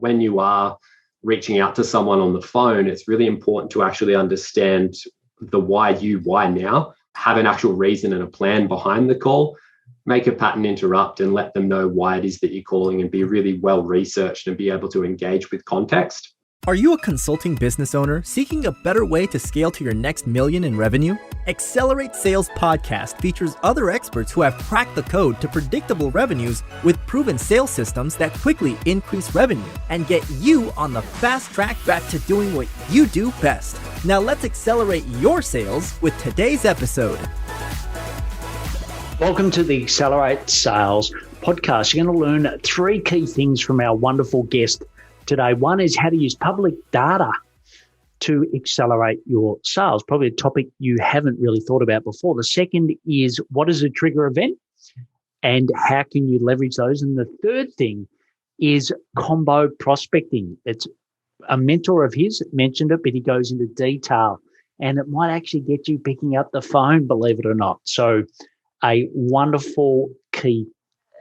when you are reaching out to someone on the phone, it's really important to actually understand the why now, have an actual reason and a plan behind the call, make a pattern interrupt and let them know why it is that you're calling, and be really well researched and be able to engage with context. Are you a consulting business owner seeking a better way to scale to your next million in revenue? Accelerate Sales Podcast features other experts who have cracked the code to predictable revenues with proven sales systems that quickly increase revenue and get you on the fast track back to doing what you do best. Now let's accelerate your sales with today's episode. Welcome to the Accelerate Sales Podcast. You're going to learn 3 key things from our wonderful guest today. One is how to use public data to accelerate your sales, probably a topic you haven't really thought about before. The second is what is a trigger event and how can you leverage those? And the third thing is combo prospecting. It's a mentor of his mentioned it, but he goes into detail and it might actually get you picking up the phone, believe it or not. So a wonderful key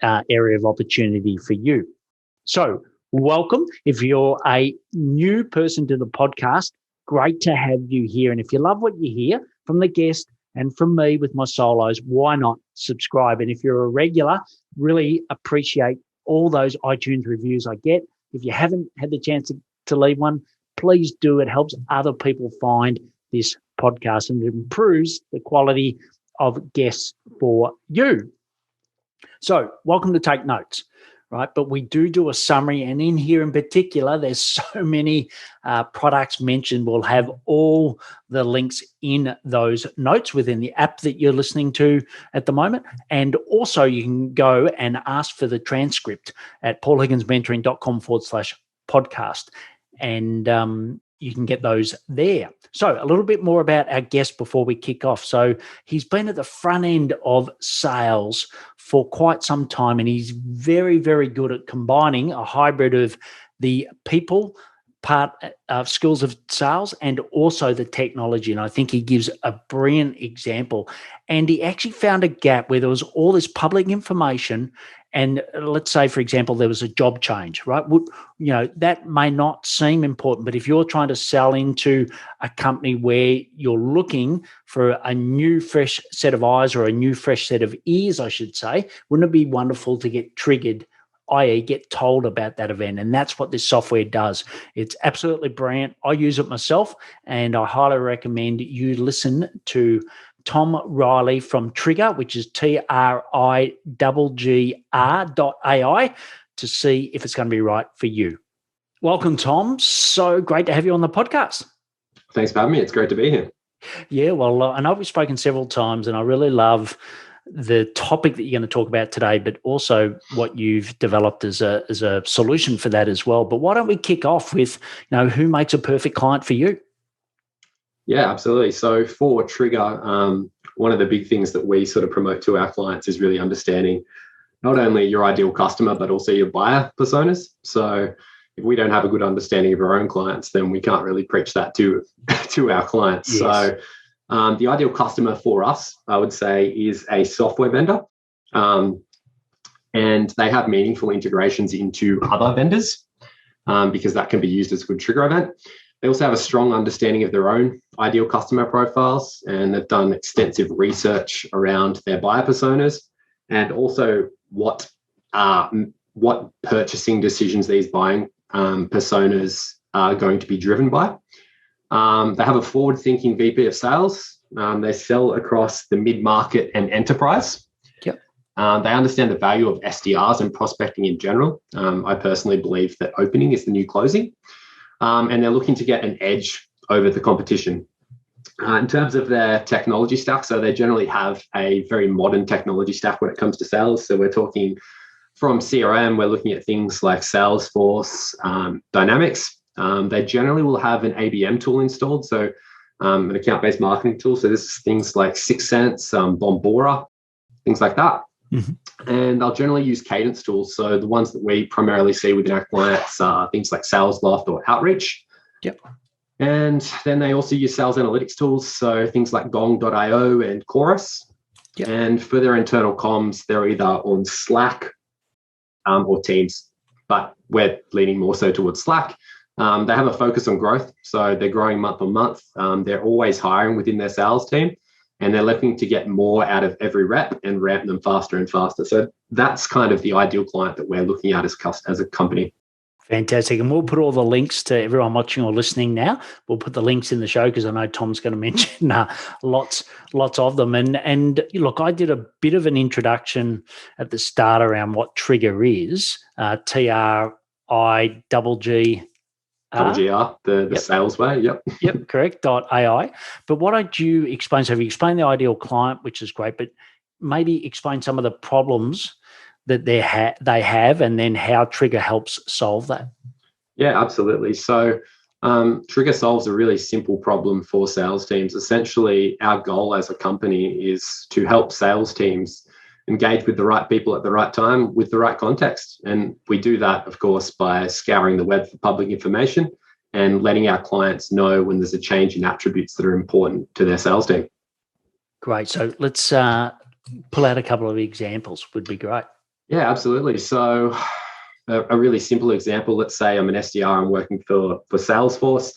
area of opportunity for you. So welcome. If you're a new person to the podcast, great to have you here. And if you love what you hear from the guest and from me with my solos, why not subscribe? And if you're a regular, really appreciate all those iTunes reviews I get. If you haven't had the chance to leave one, please do. It helps other people find this podcast and it improves the quality of guests for you. So welcome to Take Notes. Right, but we do a summary, and in here in particular, there's so many products mentioned. We'll have all the links in those notes within the app that you're listening to at the moment, and also you can go and ask for the transcript at paulhigginsmentoring.com/podcast, and you can get those there. So a little bit more about our guest before we kick off. So he's been at the front end of sales for quite some time, and he's very, very good at combining a hybrid of the people part of skills of sales and also the technology. And I think he gives a brilliant example. And he actually found a gap where there was all this public information. And let's say, for example, there was a job change, right? That may not seem important, but if you're trying to sell into a company where you're looking for a new, fresh set of eyes or a new, fresh set of ears, I should say, wouldn't it be wonderful to get triggered, i.e. get told about that event? And that's what this software does. It's absolutely brilliant. I use it myself, and I highly recommend you listen to Tom Riley from Trigger, which is TRIGGR.ai, to see if it's going to be right for you. Welcome, Tom. So great to have you on the podcast. Thanks for having me. It's great to be here. Yeah, well, I know we've spoken several times, and I really love the topic that you're going to talk about today, but also what you've developed as a solution for that as well. But why don't we kick off with, who makes a perfect client for you? Yeah, absolutely. So for Trigger, one of the big things that we sort of promote to our clients is really understanding not only your ideal customer, but also your buyer personas. So if we don't have a good understanding of our own clients, then we can't really preach that to our clients. Yes. So the ideal customer for us, I would say, is a software vendor. And they have meaningful integrations into other vendors because that can be used as a good trigger event. They also have a strong understanding of their own ideal customer profiles, and they've done extensive research around their buyer personas and also what purchasing decisions these buying personas are going to be driven by. They have a forward-thinking VP of sales. They sell across the mid-market and enterprise. Yep. They understand the value of SDRs and prospecting in general. I personally believe that opening is the new closing. And they're looking to get an edge over the competition. In terms of their technology stack, so they generally have a very modern technology stack when it comes to sales. So we're talking from CRM, we're looking at things like Salesforce, Dynamics. They generally will have an ABM tool installed, so an account-based marketing tool. So this is things like 6sense, Bombora, things like that. Mm-hmm. And they'll generally use cadence tools. So the ones that we primarily see within our clients are things like SalesLoft or Outreach. Yep. And then they also use sales analytics tools. So things like Gong.io and Chorus. Yep. And for their internal comms, they're either on Slack or Teams. but we're leaning more so towards Slack. They have a focus on growth, so they're growing month on month. They're always hiring within their sales team, and they're looking to get more out of every rep and ramp them faster and faster. So that's kind of the ideal client that we're looking at as a company. Fantastic. And we'll put all the links to everyone watching or listening now. We'll put the links in the show because I know Tom's going to mention lots of them. And look, I did a bit of an introduction at the start around what Trigger is, TRIGG. GR, the sales way. Yep, correct. .ai. But what did you explain? So you explained the ideal client, which is great, but maybe explain some of the problems that they have, and then how Trigger helps solve that. Yeah, absolutely. So Trigger solves a really simple problem for sales teams. Essentially, our goal as a company is to help sales teams engage with the right people at the right time with the right context. And we do that, of course, by scouring the web for public information and letting our clients know when there's a change in attributes that are important to their sales team. Great. So let's pull out a couple of examples would be great. Yeah, absolutely. So a really simple example, let's say I'm an SDR, I'm working for Salesforce.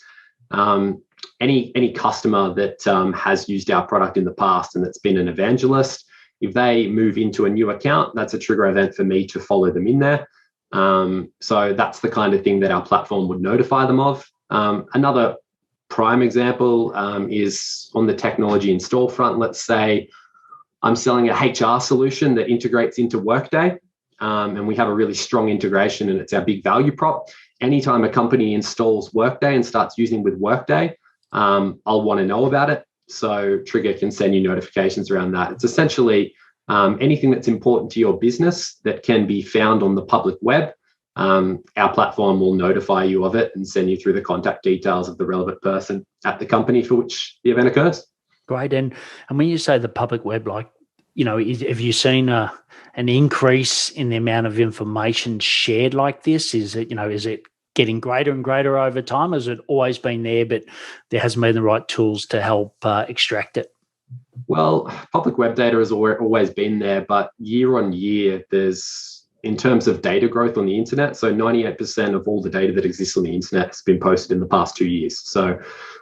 Any customer that has used our product in the past and that's been an evangelist, if they move into a new account, that's a trigger event for me to follow them in there. So that's the kind of thing that our platform would notify them of. Another prime example is on the technology install front. Let's say I'm selling a HR solution that integrates into Workday, and we have a really strong integration, and it's our big value prop. Anytime a company installs Workday and starts using with Workday, I'll want to know about it. So Trigger can send you notifications around that. It's essentially anything that's important to your business that can be found on the public web. Our platform will notify you of it and send you through the contact details of the relevant person at the company for which the event occurs. Great. And when you say the public web, like, have you seen an increase in the amount of information shared like this? Is it getting greater and greater over time? Has it always been there, but there hasn't been the right tools to help extract it? Well, public web data has always been there, but year on year, there's, in terms of data growth on the internet, so 98% of all the data that exists on the internet has been posted in the past 2 years. So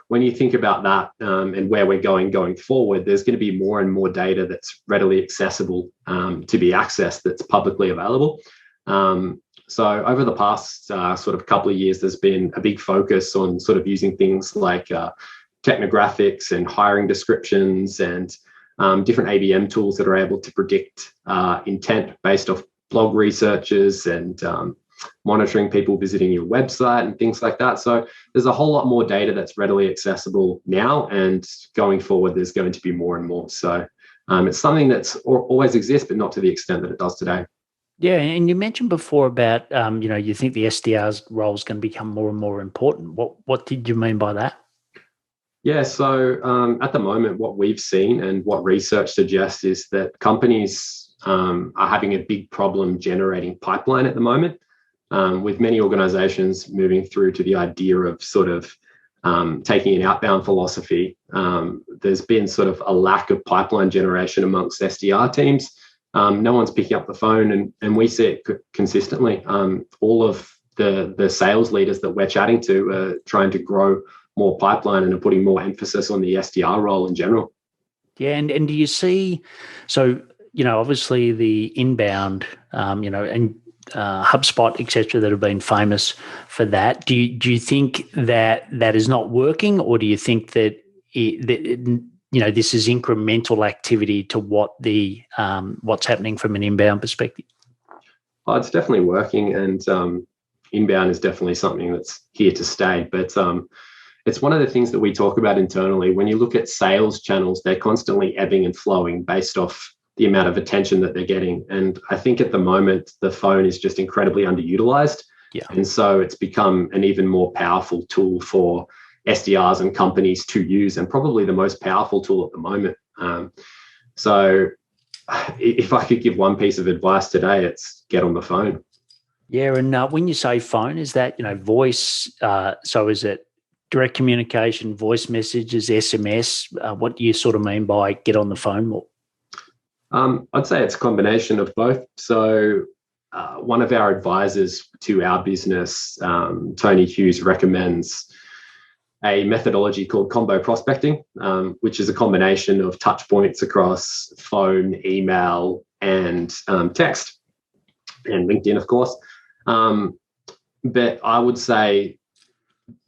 when you think about that and where we're going forward, there's going to be more and more data that's readily accessible to be accessed, that's publicly available. So over the past sort of couple of years, there's been a big focus on sort of using things like technographics and hiring descriptions and different ABM tools that are able to predict intent based off blog researches and monitoring people visiting your website and things like that. So there's a whole lot more data that's readily accessible now, and going forward, there's going to be more and more. So it's something that's always exists, but not to the extent that it does today. Yeah, and you mentioned before about, you think the SDR's role is going to become more and more important. What did you mean by that? Yeah, so at the moment, what we've seen and what research suggests is that companies are having a big problem generating pipeline at the moment, with many organizations moving through to the idea of sort of taking an outbound philosophy. There's been sort of a lack of pipeline generation amongst SDR teams. No one's picking up the phone, and we see it consistently. All of the sales leaders that we're chatting to are trying to grow more pipeline and are putting more emphasis on the SDR role in general. Yeah, and do you see, so, obviously the inbound, and HubSpot, et cetera, that have been famous for that. Do you think that is not working, or do you think that this is incremental activity to what what's happening from an inbound perspective? Oh, it's definitely working, and inbound is definitely something that's here to stay. But it's one of the things that we talk about internally. When you look at sales channels, they're constantly ebbing and flowing based off the amount of attention that they're getting. And I think at the moment, the phone is just incredibly underutilized. Yeah. And so it's become an even more powerful tool for SDRs and companies to use, and probably the most powerful tool at the moment. So if I could give one piece of advice today, it's get on the phone. Yeah. And when you say phone, is that, voice? So is it direct communication, voice messages, SMS? What do you sort of mean by get on the phone more? I'd say it's a combination of both. So one of our advisors to our business, Tony Hughes, recommends a methodology called combo prospecting, which is a combination of touch points across phone, email, and text, and LinkedIn, of course. But I would say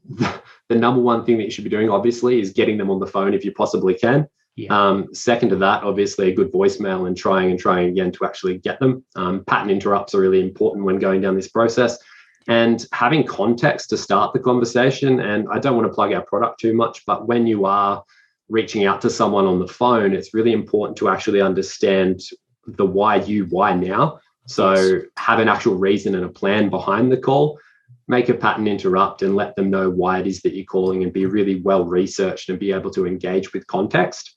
the number one thing that you should be doing, obviously, is getting them on the phone if you possibly can. Yeah. Second to that, obviously, a good voicemail and trying again to actually get them. Pattern interrupts are really important when going down this process. And having context to start the conversation. And I don't want to plug our product too much, but when you are reaching out to someone on the phone, it's really important to actually understand the why now. So have an actual reason and a plan behind the call. Make a pattern interrupt and let them know why it is that you're calling, and be really well researched and be able to engage with context.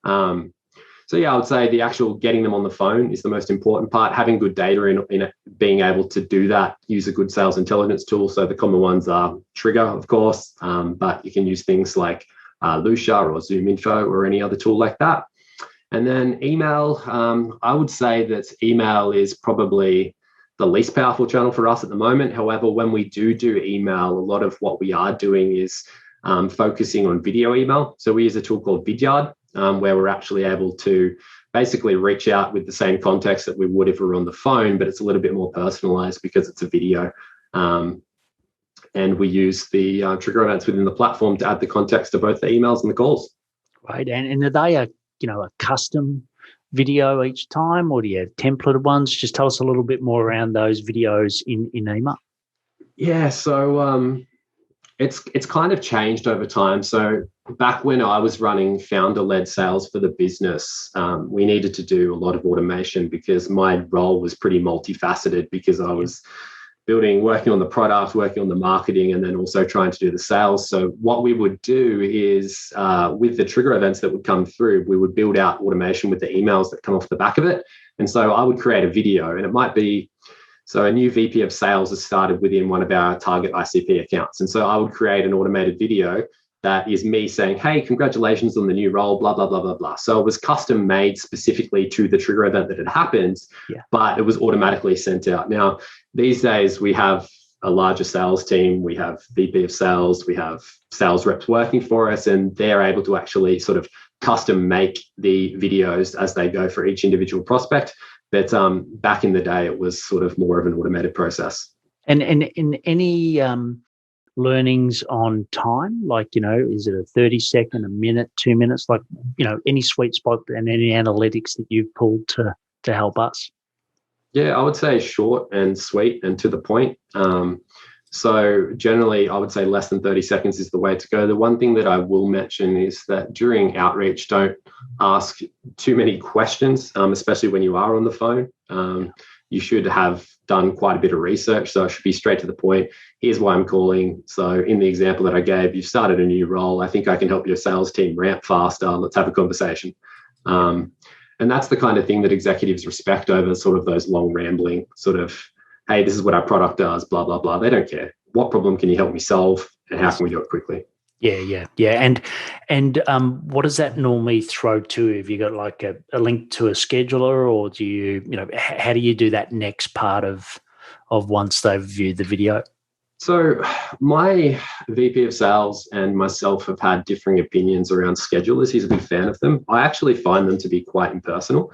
So yeah, I would say the actual getting them on the phone is the most important part. Having good data in it, being able to do that, use a good sales intelligence tool. So the common ones are Trigger, of course, but you can use things like Lucia or ZoomInfo or any other tool like that. And then email, I would say that email is probably the least powerful channel for us at the moment. However, when we do email, a lot of what we are doing is focusing on video email. So we use a tool called Vidyard, where we're actually able to basically reach out with the same context that we would if we were on the phone, but it's a little bit more personalized because it's a video. And we use the trigger events within the platform to add the context to both the emails and the calls. Right. And are they a custom video each time, or do you have templated ones? Just tell us a little bit more around those videos in email. Yeah, so it's kind of changed over time. So back when I was running founder-led sales for the business, we needed to do a lot of automation because my role was pretty multifaceted, because I was working on the product, working on the marketing, and then also trying to do the sales. So what we would do is with the trigger events that would come through, we would build out automation with the emails that come off the back of it. And so I would create a video, and it might be, so a new VP of sales has started within one of our target ICP accounts. And so I would create an automated video that is me saying, hey, congratulations on the new role, blah, blah, blah, blah, blah. So it was custom made specifically to the trigger event that had happened, but it was automatically sent out. Now, these days we have a larger sales team, we have VP of sales, we have sales reps working for us, and they're able to actually sort of custom make the videos as they go for each individual prospect. But back in the day, it was sort of more of an automated process. And in any learnings on time, like, is it a 30-second, a minute, 2 minutes, like, any sweet spot and any analytics that you've pulled to help us? Yeah, I would say short and sweet and to the point. So generally, I would say less than 30 seconds is the way to go. The one thing that I will mention is that during outreach, don't ask too many questions, especially when you are on the phone. You should have done quite a bit of research, so it should be straight to the point. Here's why I'm calling. So in the example that I gave, you've started a new role. I think I can help your sales team ramp faster. Let's have a conversation. And that's the kind of thing that executives respect over sort of those long rambling sort of, hey, this is what our product does, blah, blah, blah. They don't care. What problem can you help me solve, and how can we do it quickly? Yeah. And what does that normally throw to? Have you got like a link to a scheduler, or do you, how do you do that next part of once they've viewed the video? So my VP of sales and myself have had differing opinions around schedulers. He's a big fan of them. I actually find them to be quite impersonal.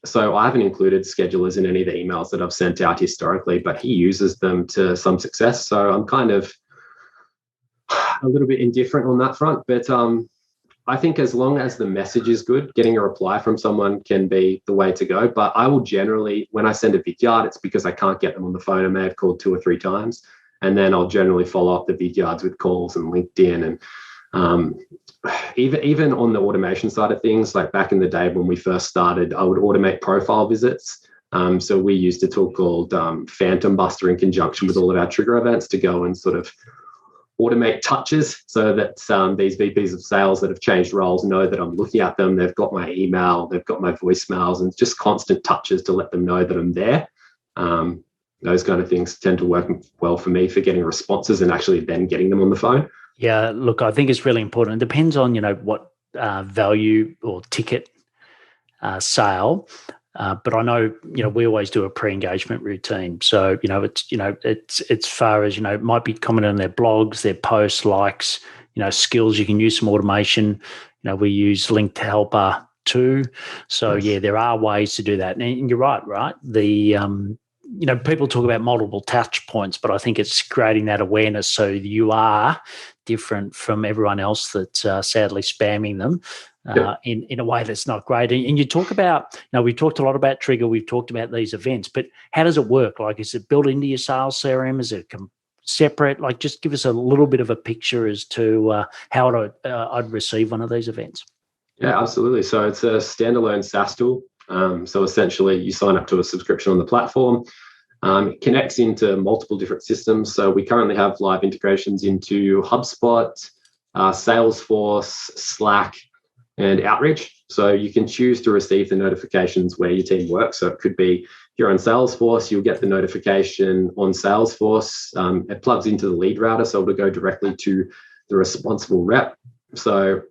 So I haven't included schedulers in any of the emails that I've sent out historically, but he uses them to some success. So I'm kind of a little bit indifferent on that front. But I think as long as the message is good, getting a reply from someone can be the way to go. But I will generally, when I send a Vidyard, it's because I can't get them on the phone. I may have called 2 or 3 times. And then I'll generally follow up the Vidyards with calls and LinkedIn. And even on the automation side of things, like back in the day when we first started, I would automate profile visits. So we used a tool called Phantom Buster in conjunction with all of our trigger events to go and sort of automate touches so that these VPs of sales that have changed roles know that I'm looking at them. They've got my email, they've got my voicemails, and just constant touches to let them know that I'm there. Those kind of things tend to work well for me for getting responses and actually then getting them on the phone. Yeah, look, I think it's really important. It depends on, what value or ticket sale But I know, we always do a pre-engagement routine. So, it's far as, it might be commenting on their blogs, their posts, likes, skills. You can use some automation. We use Link to Helper too. So Yes. there are ways to do that. And you're right? The, people talk about multiple touch points, but I think it's creating that awareness so you are different from everyone else that's sadly spamming them in a way that's not great. And you talk about, we've talked a lot about Trigger, we've talked about these events, but how does it work? Like, is it built into your sales CRM? Is it separate? Like, just give us a little bit of a picture as to how I'd receive one of these events. Yeah, absolutely. So it's a standalone SaaS tool. So essentially, you sign up to a subscription on the platform. It connects into multiple different systems. So we currently have live integrations into HubSpot, Salesforce, Slack, and Outreach. So you can choose to receive the notifications where your team works. So it could be if you're on Salesforce, you'll get the notification on Salesforce. It plugs into the lead router, so it'll go directly to the responsible rep. So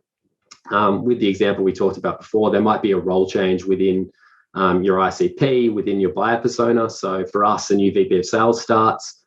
with the example we talked about before, there might be a role change within your ICP, within your buyer persona. So for us, a new VP of sales starts,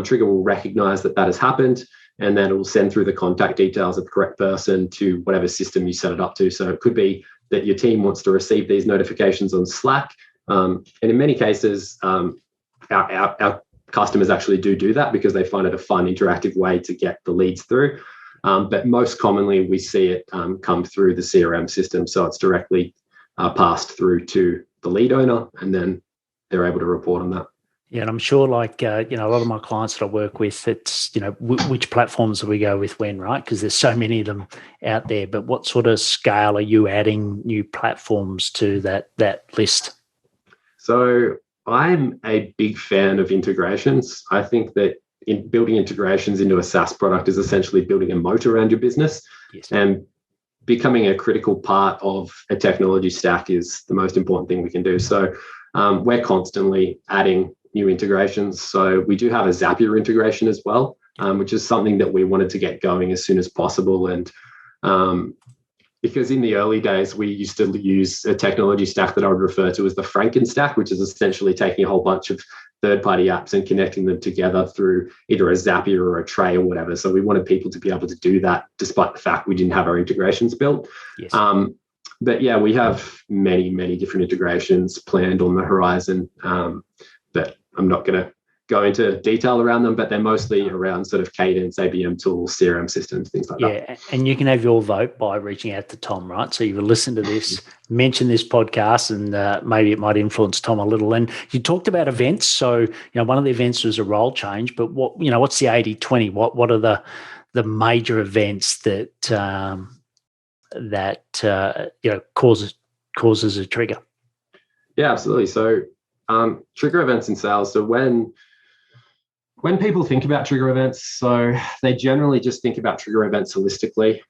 Trigger will recognize that has happened, and then it will send through the contact details of the correct person to whatever system you set it up to. So it could be that your team wants to receive these notifications on Slack. And in many cases, our customers actually do that because they find it a fun, interactive way to get the leads through. But most commonly, we see it come through the CRM system. So it's directly passed through to the lead owner, and then they're able to report on that. Yeah, and I'm sure, a lot of my clients that I work with, it's, which platforms do we go with when, right? Because there's so many of them out there. But what sort of scale are you adding new platforms to that list? So I'm a big fan of integrations. I think that in building integrations into a SaaS product is essentially building a moat around your business. Yes. And becoming a critical part of a technology stack is the most important thing we can do. So we're constantly adding new integrations. So we do have a Zapier integration as well, which is something that we wanted to get going as soon as possible. And because in the early days, we used to use a technology stack that I would refer to as the Franken stack, which is essentially taking a whole bunch of third-party apps and connecting them together through either a Zapier or a Tray or whatever. So we wanted people to be able to do that despite the fact we didn't have our integrations built. Yes. But yeah, we have many, many different integrations planned on the horizon that I'm not going to go into detail around them, but they're mostly around sort of Cadence, ABM tools, CRM systems, things like that. Yeah, and you can have your vote by reaching out to Tom, right? So you will listen to this, mention this podcast, and maybe it might influence Tom a little. And you talked about events. So, one of the events was a role change, but what's the 80-20? What are the major events that causes a trigger? Yeah, absolutely. So trigger events in sales. So when people think about trigger events, so they generally just think about trigger events holistically.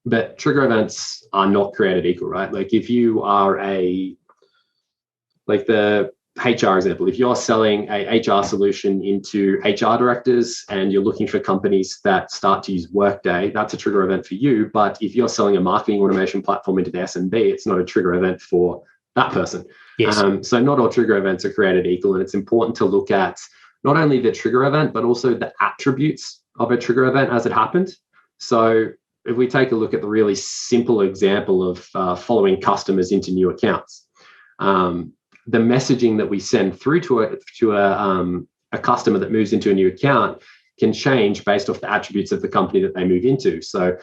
But trigger events are not created equal, right? Like if you are like the HR example, if you're selling a HR solution into HR directors and you're looking for companies that start to use Workday, that's a trigger event for you. But if you're selling a marketing automation platform into the SMB, it's not a trigger event for that person. Yes. So not all trigger events are created equal. And it's important to look at not only the trigger event, but also the attributes of a trigger event as it happened. So if we take a look at the really simple example of following customers into new accounts, the messaging that we send through to a customer that moves into a new account can change based off the attributes of the company that they move into. So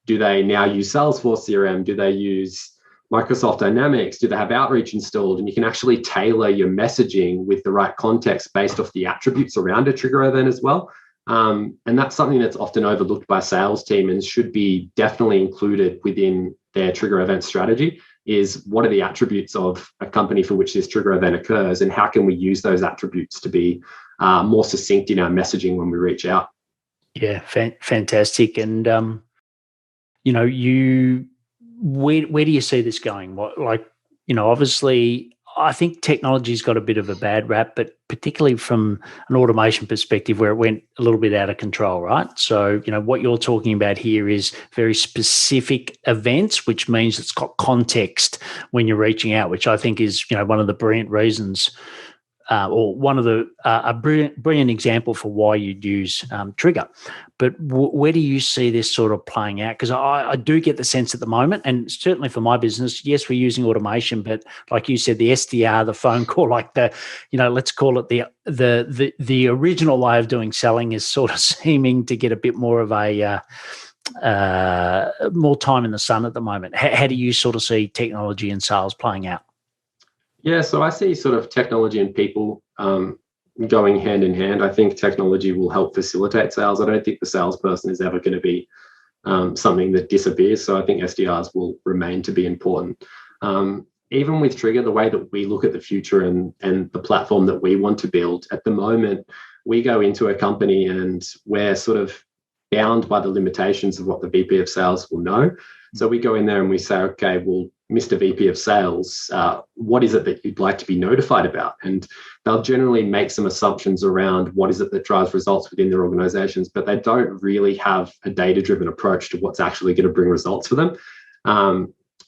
do they now use Salesforce CRM? Do they use Microsoft Dynamics? Do they have Outreach installed? And you can actually tailor your messaging with the right context based off the attributes around a trigger event as well. And that's something that's often overlooked by sales team and should be definitely included within their trigger event strategy, is what are the attributes of a company for which this trigger event occurs, and how can we use those attributes to be more succinct in our messaging when we reach out. Yeah, fantastic. And, where do you see this going? Obviously I think technology's got a bit of a bad rap, but particularly from an automation perspective where it went a little bit out of control, right? So, what you're talking about here is very specific events, which means it's got context when you're reaching out, which I think is, one of the brilliant reasons or one of the a brilliant example for why you'd use Trigger. But where do you see this sort of playing out? Because I do get the sense at the moment, and certainly for my business, yes, we're using automation, but like you said, the SDR, the phone call, like let's call it the original way of doing selling is sort of seeming to get a bit more of a more time in the sun at the moment. How do you sort of see technology and sales playing out? Yeah, so I see sort of technology and people going hand in hand. I think technology will help facilitate sales. I don't think the salesperson is ever going to be something that disappears. So I think SDRs will remain to be important. Even with Trigger, the way that we look at the future and the platform that we want to build, at the moment, we go into a company and we're sort of bound by the limitations of what the VP of sales will know. So we go in there and we say, okay, well, Mr. VP of sales, what is it that you'd like to be notified about? And they'll generally make some assumptions around what is it that drives results within their organizations, but they don't really have a data-driven approach to what's actually going to bring results for them.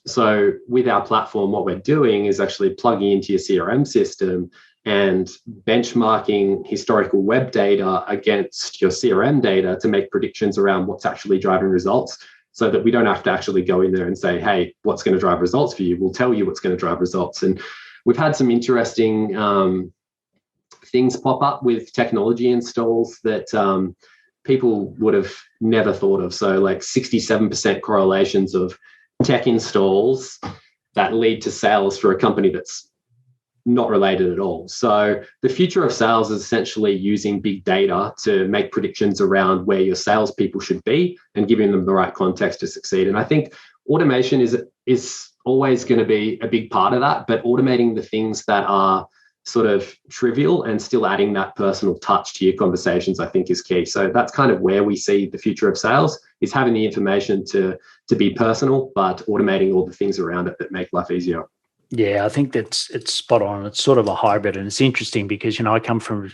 So with our platform, what we're doing is actually plugging into your CRM system and benchmarking historical web data against your CRM data to make predictions around what's actually driving results, so that we don't have to actually go in there and say, hey, what's going to drive results for you? We'll tell you what's going to drive results. And we've had some interesting things pop up with technology installs that people would have never thought of. So like 67% correlations of tech installs that lead to sales for a company that's not related at all. So the future of sales is essentially using big data to make predictions around where your salespeople should be and giving them the right context to succeed. And I think automation is always going to be a big part of that, but automating the things that are sort of trivial and still adding that personal touch to your conversations, I think is key. So that's kind of where we see the future of sales, is having the information to be personal, but automating all the things around it that make life easier. Yeah, I think it's spot on. It's sort of a hybrid, and it's interesting because, I come from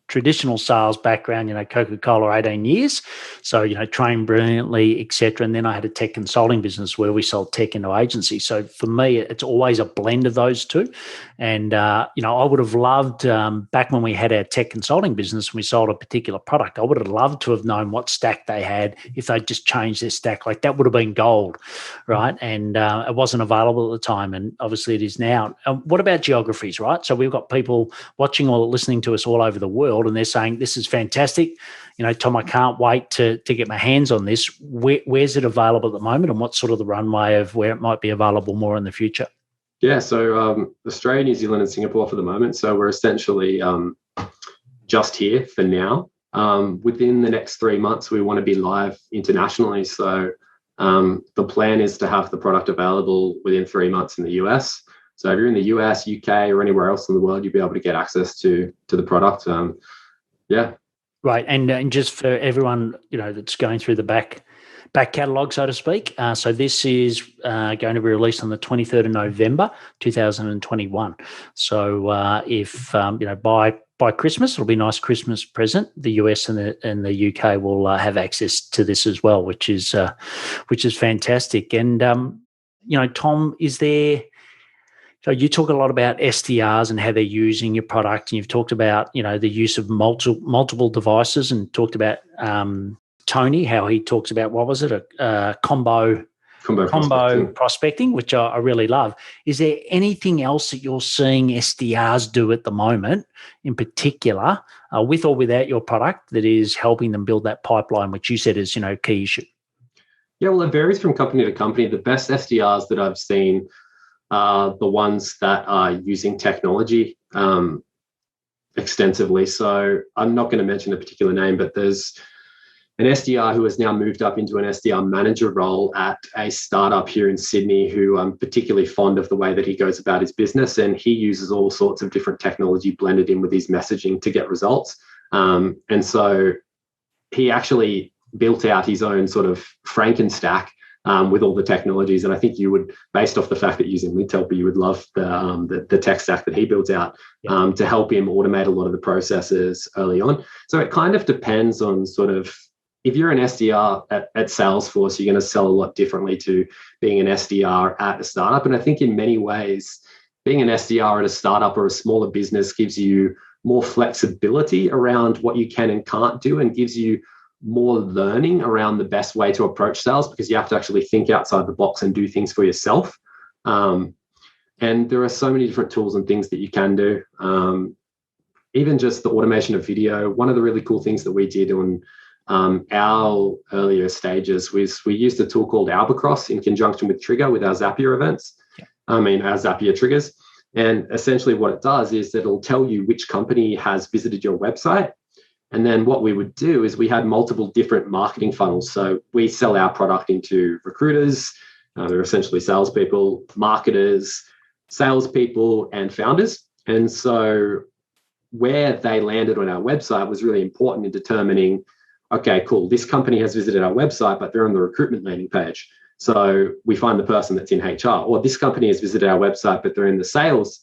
traditional sales background, Coca-Cola, 18 years. So, trained brilliantly, et cetera. And then I had a tech consulting business where we sold tech into agencies. So for me, it's always a blend of those two. And, I would have loved, back when we had our tech consulting business, and we sold a particular product, I would have loved to have known what stack they had if they just changed their stack. Like that would have been gold, right? And it wasn't available at the time. And obviously it is now. What about geographies, right? So we've got people watching or listening to us all over the world, and they're saying, this is fantastic. Tom, I can't wait to get my hands on this. Where's it available at the moment, and what's sort of the runway of where it might be available more in the future? Yeah, so Australia, New Zealand, and Singapore for the moment. So we're essentially just here for now. Within the next 3 months, we want to be live internationally. So the plan is to have the product available within 3 months in the US. So if you're in the US, UK, or anywhere else in the world, you'll be able to get access to the product. Yeah. Right. And just for everyone, that's going through the back catalogue, so to speak. So this is going to be released on the 23rd of November, 2021. So if, by Christmas, it'll be a nice Christmas present. The US and the UK will have access to this as well, which is fantastic. And, Tom, is there... So you talk a lot about SDRs and how they're using your product, and you've talked about, the use of multiple devices, and talked about Tony, how he talks about, what was it, a combo prospecting, which I really love. Is there anything else that you're seeing SDRs do at the moment, in particular, with or without your product, that is helping them build that pipeline, which you said is, key issue? Yeah, well, it varies from company to company. The best SDRs that I've seen are the ones that are using technology extensively. So I'm not going to mention a particular name, but there's an SDR who has now moved up into an SDR manager role at a startup here in Sydney, who I'm particularly fond of the way that he goes about his business. And he uses all sorts of different technology blended in with his messaging to get results. And so he actually built out his own sort of Frankenstack with all the technologies. And I think you would, based off the fact that using LinkTelper, you would love the tech stack that he builds out to help him automate a lot of the processes early on. So it kind of depends on sort of, if you're an SDR at Salesforce, you're going to sell a lot differently to being an SDR at a startup. And I think in many ways, being an SDR at a startup or a smaller business gives you more flexibility around what you can and can't do, and gives you more learning around the best way to approach sales, because you have to actually think outside the box and do things for yourself. And there are so many different tools and things that you can do. Even just the automation of video. One of the really cool things that we did on our earlier stages was we used a tool called Albacross in conjunction with Trigger with our Zapier events. Our Zapier triggers. And essentially what it does is that it'll tell you which company has visited your website. And then what we would do is we had multiple different marketing funnels. So we sell our product into recruiters, they're essentially salespeople, marketers, salespeople, and founders. And so where they landed on our website was really important in determining, okay, cool, this company has visited our website, but they're on the recruitment landing page. So we find the person that's in HR. Or this company has visited our website, but they're in the sales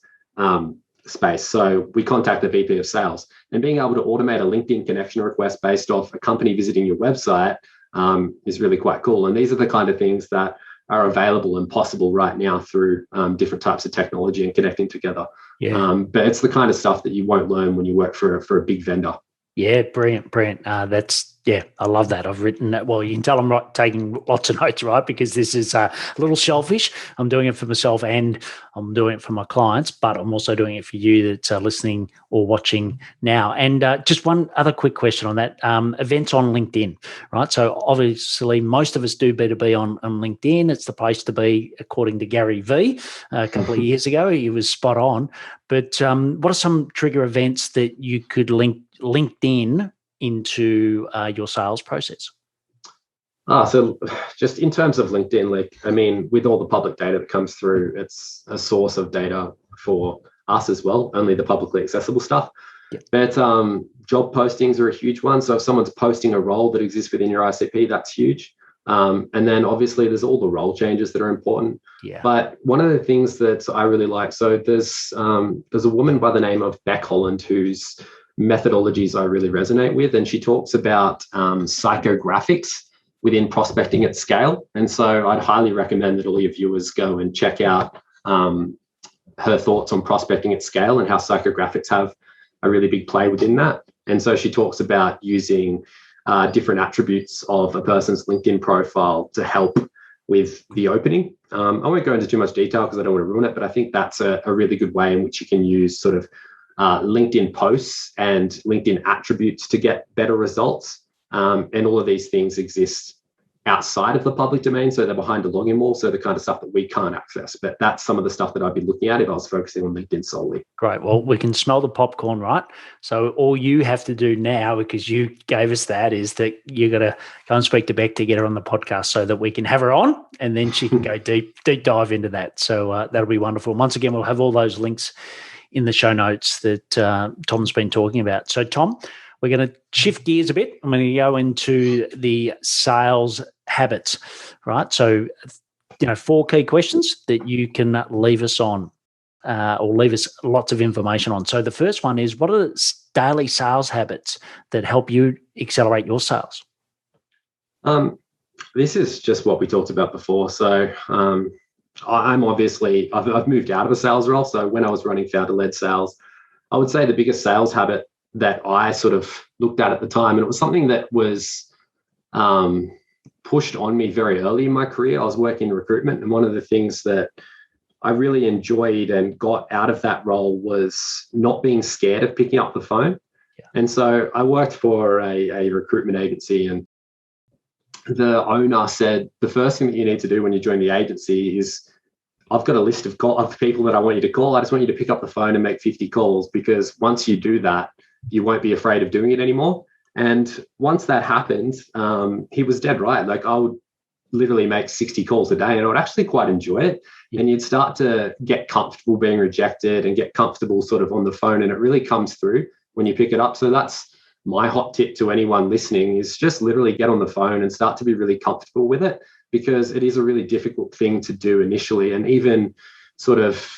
space. So we contact the VP of sales. And being able to automate a LinkedIn connection request based off a company visiting your website is really quite cool. And these are the kind of things that are available and possible right now through different types of technology and connecting together. But it's the kind of stuff that you won't learn when you work for a big vendor. Yeah, brilliant. I love that. I've written that. Well, you can tell I'm taking lots of notes, right? Because this is a little selfish. I'm doing it for myself and I'm doing it for my clients, but I'm also doing it for you that's listening or watching now. And just one other quick question on that. Events on LinkedIn, right? So obviously most of us do B2B on LinkedIn. It's the place to be, according to Gary Vee a couple of years ago. He was spot on. But what are some trigger events that you could link LinkedIn into your sales process? So just in terms of LinkedIn, with all the public data that comes through, it's a source of data for us as well, only the publicly accessible stuff. But job postings are a huge one. So if someone's posting a role that exists within your ICP, that's huge. And then obviously there's all the role changes that are important. But one of the things that I really like, so there's a woman by the name of Beck Holland whose methodologies I really resonate with, and she talks about psychographics within prospecting at scale. And so I'd highly recommend that all your viewers go and check out her thoughts on prospecting at scale and how psychographics have a really big play within that. And so she talks about using different attributes of a person's LinkedIn profile to help with the opening. I won't go into too much detail because I don't want to ruin it, but I think that's a really good way in which you can use sort of LinkedIn posts and LinkedIn attributes to get better results. And all of these things exist outside of the public domain. So they're behind a login wall. So the kind of stuff that we can't access. But that's some of the stuff that I'd be looking at if I was focusing on LinkedIn solely. Great. Well, we can smell the popcorn, right? So all you have to do now, because you gave us that, is that you're going to go and speak to Beck to get her on the podcast so that we can have her on and then she can go deep dive into that. So that'll be wonderful. Once again, we'll have all those links in the show notes that Tom's been talking about. So Tom, we're going to shift gears a bit. I'm going to go into the sales habits, right? So, 4 key questions that you can leave us on or leave us lots of information on. So the first one is, what are the daily sales habits that help you accelerate your sales? This is just what we talked about before. So I'm obviously, I've moved out of a sales role. So when I was running founder-led sales, I would say the biggest sales habit that I sort of looked at the time, and it was something that was pushed on me very early in my career. I was working in recruitment, and one of the things that I really enjoyed and got out of that role was not being scared of picking up the phone. And so I worked for a recruitment agency, and the owner said, the first thing that you need to do when you join the agency is, I've got a list of people that I want you to call. I just want you to pick up the phone and make 50 calls, because once you do that, you won't be afraid of doing it anymore. And once that happened, he was dead right. Like, I would literally make 60 calls a day, and I would actually quite enjoy it. And you'd start to get comfortable being rejected and get comfortable sort of on the phone. And it really comes through when you pick it up. So that's my hot tip to anyone listening is just literally get on the phone and start to be really comfortable with it, because it is a really difficult thing to do initially. And even sort of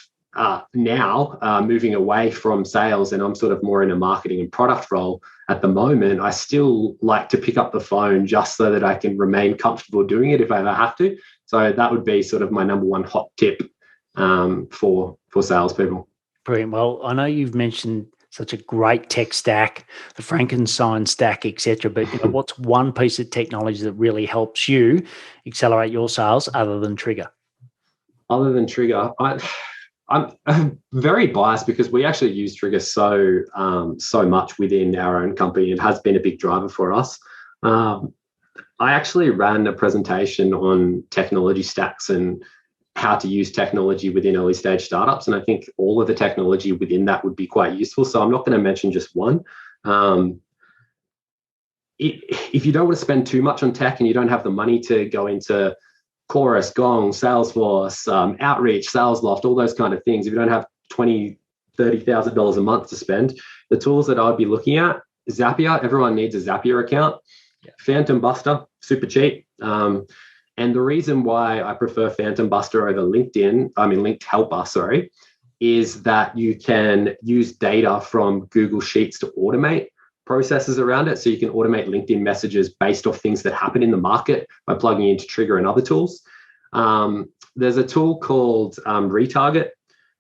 now moving away from sales, and I'm sort of more in a marketing and product role at the moment, I still like to pick up the phone just so that I can remain comfortable doing it if I ever have to. So that would be sort of my number one hot tip for salespeople. Brilliant. Well, I know you've mentioned such a great tech stack, the Frankenstein stack, etc. But what's one piece of technology that really helps you accelerate your sales other than Trigger? Other than Trigger, I'm very biased because we actually use Trigger so much within our own company. It has been a big driver for us. I actually ran a presentation on technology stacks and how to use technology within early stage startups. And I think all of the technology within that would be quite useful. So I'm not going to mention just one. If you don't want to spend too much on tech and you don't have the money to go into Chorus, Gong, Salesforce, Outreach, SalesLoft, all those kind of things, if you don't have $20,000, $30,000 a month to spend, the tools that I'd be looking at, Zapier, everyone needs a Zapier account. Phantom Buster, super cheap. And the reason why I prefer Phantom Buster over Linked Helper, is that you can use data from Google Sheets to automate processes around it. So you can automate LinkedIn messages based off things that happen in the market by plugging into Trigger and other tools. There's a tool called Retarget,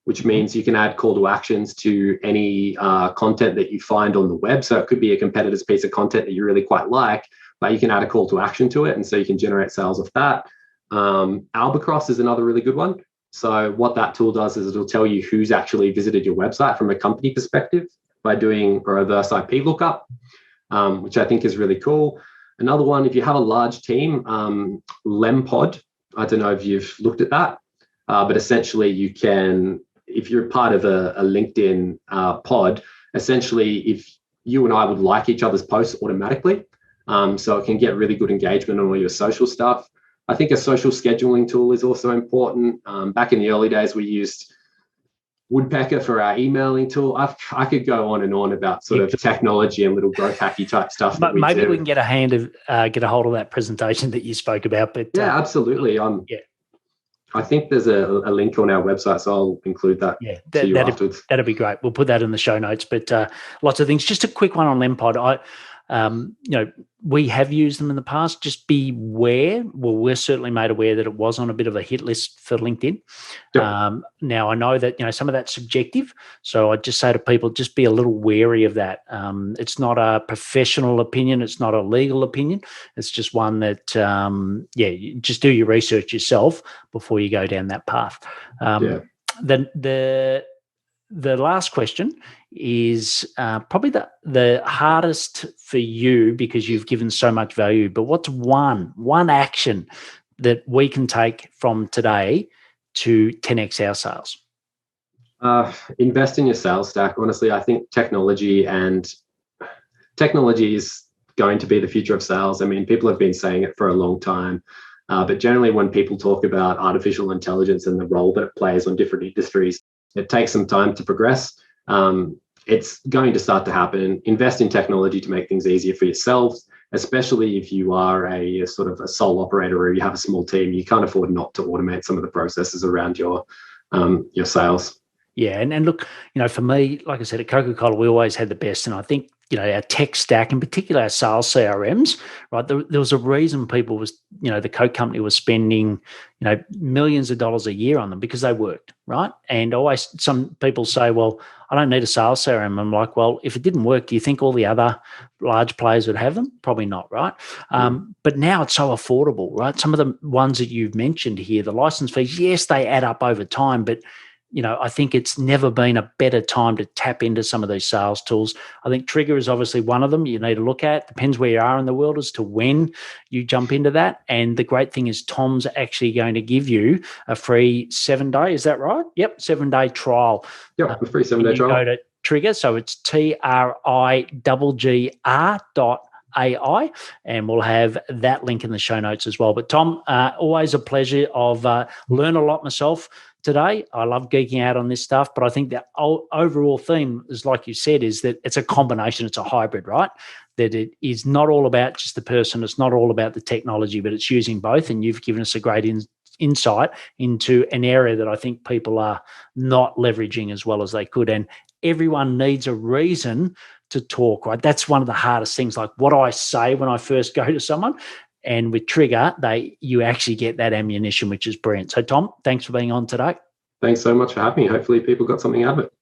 which means you can add call to actions to any content that you find on the web. So it could be a competitor's piece of content that you really quite like, but you can add a call to action to it. And so you can generate sales off that. Albacross is another really good one. So what that tool does is it'll tell you who's actually visited your website from a company perspective by doing a reverse IP lookup, which I think is really cool. Another one, if you have a large team, Lempod, I don't know if you've looked at that, but essentially you can, if you're part of a LinkedIn pod, essentially if you and I would like each other's posts automatically, so it can get really good engagement on all your social stuff. I think a social scheduling tool is also important. Back in the early days, we used Woodpecker for our emailing tool. I could go on and on about sort of technology and little growth hacky type stuff. But maybe we can get a hold of that presentation that you spoke about. But yeah, absolutely. I think there's a link on our website, so I'll include that. Yeah, afterwards. That'd be great. We'll put that in the show notes. But lots of things. Just a quick one on Lempod. We have used them in the past. Just beware. Well, we're certainly made aware that it was on a bit of a hit list for LinkedIn. Yep. Now I know that some of that's subjective, so I just say to people, just be a little wary of that. It's not a professional opinion. It's not a legal opinion. It's just one that, just do your research yourself before you go down that path. The last question is probably the hardest for you because you've given so much value, but what's one action that we can take from today to 10x our sales? Invest in your sales stack. Honestly, I think technology is going to be the future of sales. I mean, people have been saying it for a long time, but generally when people talk about artificial intelligence and the role that it plays on different industries, it takes some time to progress. It's going to start to happen. Invest in technology to make things easier for yourselves, especially if you are a sort of a sole operator or you have a small team. You can't afford not to automate some of the processes around your sales. Yeah, and look, for me, like I said, at Coca-Cola, we always had the best, and I think our tech stack, in particular our sales CRMs, right? There was a reason people was, the Coke company was spending, millions of dollars a year on them because they worked, right? And always some people say, well, I don't need a sales CRM. I'm like, well, if it didn't work, do you think all the other large players would have them? Probably not, right? But now it's so affordable, right? Some of the ones that you've mentioned here, the license fees, yes, they add up over time, but I think it's never been a better time to tap into some of these sales tools. I think Trigger is obviously one of them you need to look at. Depends where you are in the world as to when you jump into that. And the great thing is Tom's actually going to give you a free 7-day. Is that right? Yep, 7-day trial. Yep, a free 7-day trial. Go to Trigger. So it's TRIGGR.AI, and we'll have that link in the show notes as well. But Tom, always a pleasure. I've learned a lot myself today. I love geeking out on this stuff, but I think the overall theme is, like you said, is that it's a combination. It's a hybrid, right? That it is not all about just the person. It's not all about the technology, but it's using both. And you've given us a great insight into an area that I think people are not leveraging as well as they could. And everyone needs a reason to talk, right? That's one of the hardest things. Like, what do I say when I first go to someone? And with Trigger, you actually get that ammunition, which is brilliant. So, Tom, thanks for being on today. Thanks so much for having me. Hopefully people got something out of it.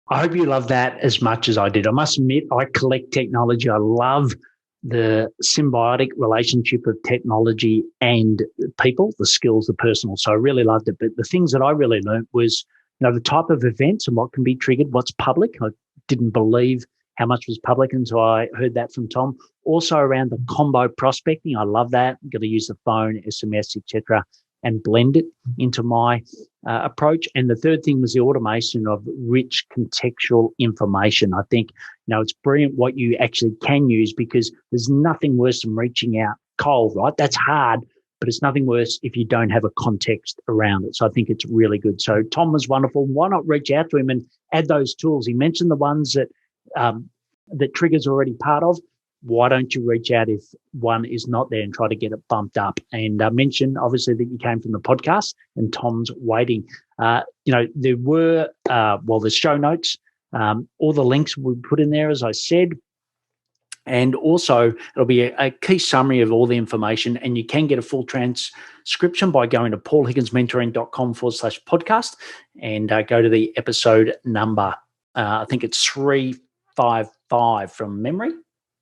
I hope you love that as much as I did. I must admit, I collect technology. I love the symbiotic relationship of technology and people, the skills, the personal. So I really loved it. But the things that I really learned was, the type of events and what can be triggered, what's public. I didn't believe how much was public until I heard that from Tom. Also around the combo prospecting. I love that. I'm going to use the phone, SMS, etc., and blend it into my approach. And the third thing was the automation of rich contextual information. I think, it's brilliant what you actually can use, because there's nothing worse than reaching out cold, right? That's hard, but it's nothing worse if you don't have a context around it. So I think it's really good. So Tom was wonderful. Why not reach out to him and add those tools? He mentioned the ones that Trigger's already part of. Why don't you reach out if one is not there and try to get it bumped up? And mention, obviously, that you came from the podcast and Tom's waiting. There were, the show notes, all the links we put in there, as I said. And also, it'll be a key summary of all the information. And you can get a full transcription by going to paulhigginsmentoring.com/podcast and go to the episode number. I think it's 355 from memory.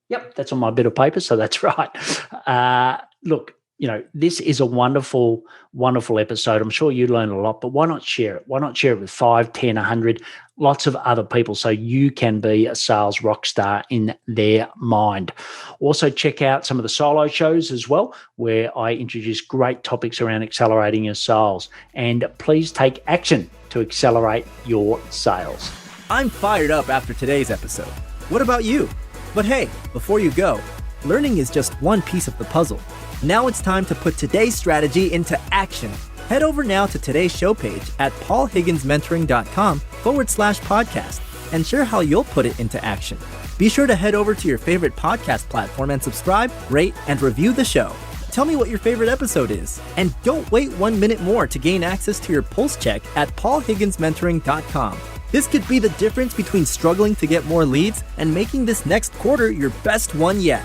Yep, that's on my bit of paper, so that's right. Look, this is a wonderful, wonderful episode. I'm sure you learn a lot, but why not share it? Why not share it with 5, 10, 100, lots of other people so you can be a sales rock star in their mind. Also, check out some of the solo shows as well, where I introduce great topics around accelerating your sales. And please take action to accelerate your sales. I'm fired up after today's episode. What about you? But hey, before you go, learning is just one piece of the puzzle. Now it's time to put today's strategy into action. Head over now to today's show page at paulhigginsmentoring.com/podcast and share how you'll put it into action. Be sure to head over to your favorite podcast platform and subscribe, rate, and review the show. Tell me what your favorite episode is. And don't wait 1 minute more to gain access to your pulse check at paulhigginsmentoring.com. This could be the difference between struggling to get more leads and making this next quarter your best one yet.